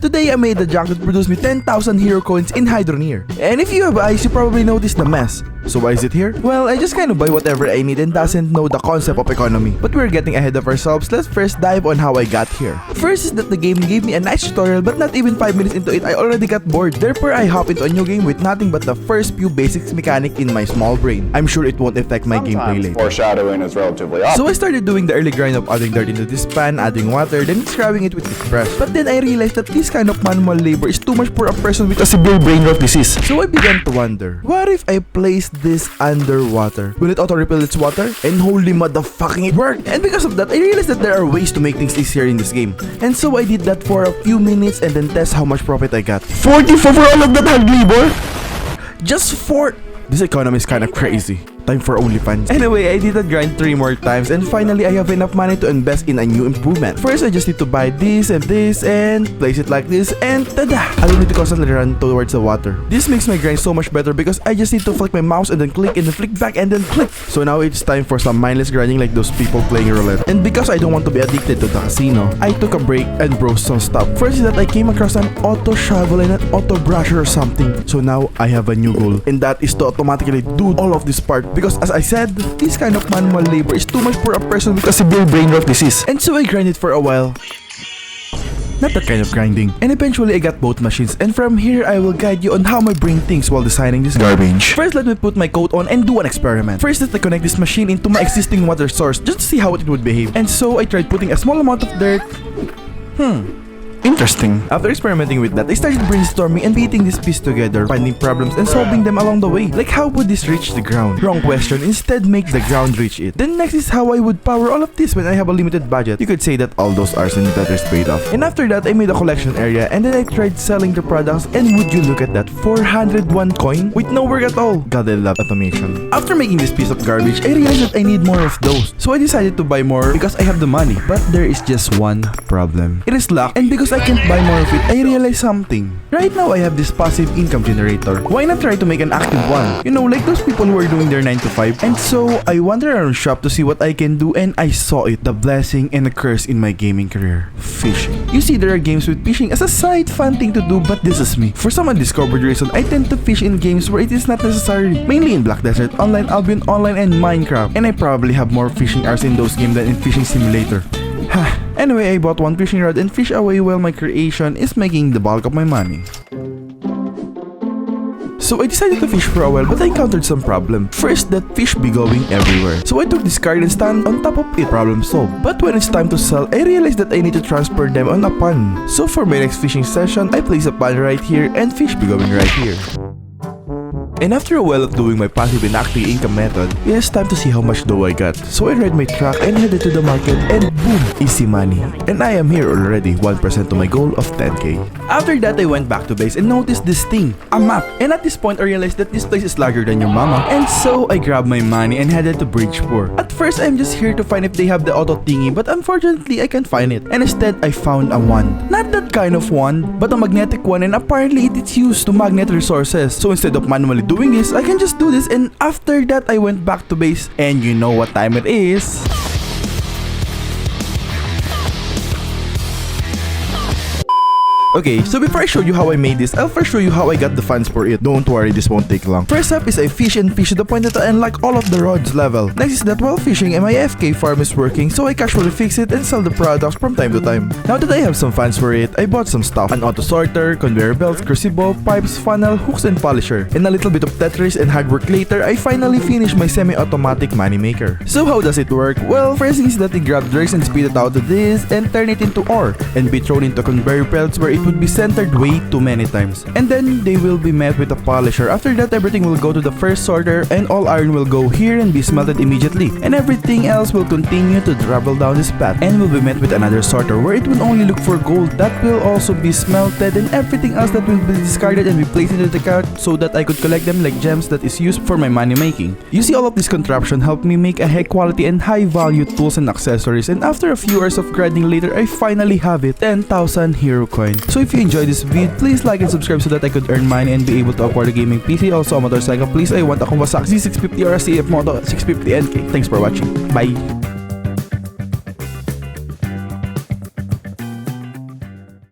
Today I made a junk that produced me 10,000 hero coins in Hydroneer. And if you have eyes, you probably noticed the mess. So why is it here? Well, I just kind of buy whatever I need and doesn't know the concept of economy. But we're getting ahead of ourselves. Let's first dive on how I got here. First is that the game gave me a nice tutorial, but not even 5 minutes into it I already got bored. Therefore I hop into a new game with nothing but the first few basics mechanic in my small brain. I'm sure it won't affect my gameplay later. Foreshadowing is relatively obvious. So I started doing the early grind of adding dirt into this pan, adding water, then scrubbing it with this brush. But then I realized that this kind of manual labor is too much for a person with a severe brain rot disease. So I began to wonder, what if I place this underwater? Will it auto-refill its water? And holy motherfucking it worked! And because of that, I realized that there are ways to make things easier in this game. And so I did that for a few minutes and then test how much profit I got. 44 for all of that hard labor? Just 4? This economy is kinda crazy. Time for OnlyFans. Anyway, I did that grind 3 more times and finally I have enough money to invest in a new improvement. First, I just need to buy this and place it like this and tada! I don't need to constantly run towards the water. This makes my grind so much better because I just need to flick my mouse and then click and then flick back and then click. So now it's time for some mindless grinding like those people playing roulette. And because I don't want to be addicted to the casino, I took a break and browsed some stuff. First is that I came across an auto shovel and an auto brusher or something. So now I have a new goal and that is to automatically do all of this part. Because as I said, this kind of manual labor is too much for a person with a severe brain rot disease. And so I grinded for a while. Not that kind of grinding. And eventually I got both machines and from here I will guide you on how my brain thinks while designing this garbage. First, let me put my coat on and do an experiment. First, let me connect this machine into my existing water source just to see how it would behave. And so I tried putting a small amount of dirt. Interesting. After experimenting with that, I started brainstorming and beating this piece together, finding problems and solving them along the way. Like how would this reach the ground? Wrong question, instead make the ground reach it. Then next is how I would power all of this when I have a limited budget. You could say that all those arson letters paid off. And after that, I made a collection area and then I tried selling the products and would you look at that, 401 coin with no work at all. God, I love automation. After making this piece of garbage, I realized that I need more of those. So I decided to buy more because I have the money. But there is just one problem. It is locked and because I can't buy more of it, I realized something. Right now, I have this passive income generator. Why not try to make an active one? You know, like those people who are doing their 9 to 5. And so, I wandered around shop to see what I can do and I saw it. The blessing and the curse in my gaming career. Fishing. You see, there are games with fishing as a side fun thing to do, but this is me. For some undiscovered reason, I tend to fish in games where it is not necessary. Mainly in Black Desert, Online, Albion Online, and Minecraft. And I probably have more fishing hours in those games than in Fishing Simulator. Anyway, I bought one fishing rod and fish away while my creation is making the bulk of my money. So I decided to fish for a while but I encountered some problem. First, that fish be going everywhere. So I took this card and stand on top of it, problem solved. But when it's time to sell, I realized that I need to transfer them on a pond. So for my next fishing session, I place a pond right here and fish be going right here. And after a while of doing my passive and active income method, it is time to see how much dough I got. So I ride my truck and headed to the market and boom, easy money. And I am here already, 1% to my goal of 10k. After that, I went back to base and noticed this thing, a map. And at this point, I realized that this place is larger than your mama. And so I grabbed my money and headed to Bridgeport. At first, I'm just here to find if they have the auto thingy, but unfortunately, I can't find it. And instead, I found a wand. Not that kind of wand, but a magnetic one, and apparently it is used to magnet resources. So instead of manually doing this, I can just do this, and after that I went back to base and you know what time it is. Okay, so before I show you how I made this, I'll first show you how I got the funds for it. Don't worry, this won't take long. First up is I fish and fish to the point that I unlock all of the rods level. Next is that while fishing my AFK farm is working, so I casually fix it and sell the products from time to time. Now that I have some funds for it, I bought some stuff. An auto sorter, conveyor belts, crucible, pipes, funnel, hooks and polisher. And a little bit of Tetris and hard work later, I finally finished my semi-automatic money maker. So how does it work? Well, first is that I grab drugs and spit it out to this and turn it into ore and be thrown into conveyor belts where it would be centered way too many times. And then they will be met with a polisher. After that, everything will go to the first sorter and all iron will go here and be smelted immediately. And everything else will continue to travel down this path and will be met with another sorter where it will only look for gold that will also be smelted and everything else that will be discarded and be placed into the cart so that I could collect them like gems that is used for my money making. You see, all of this contraption helped me make a high quality and high value tools and accessories, and after a few hours of grinding later, I finally have it, 10,000 hero coin. So if you enjoyed this video, please like and subscribe so that I could earn money and be able to acquire a gaming PC. Also a motorcycle, please. I want a Kawasaki Z650 or a CF Moto 650 NK. Thanks for watching. Bye!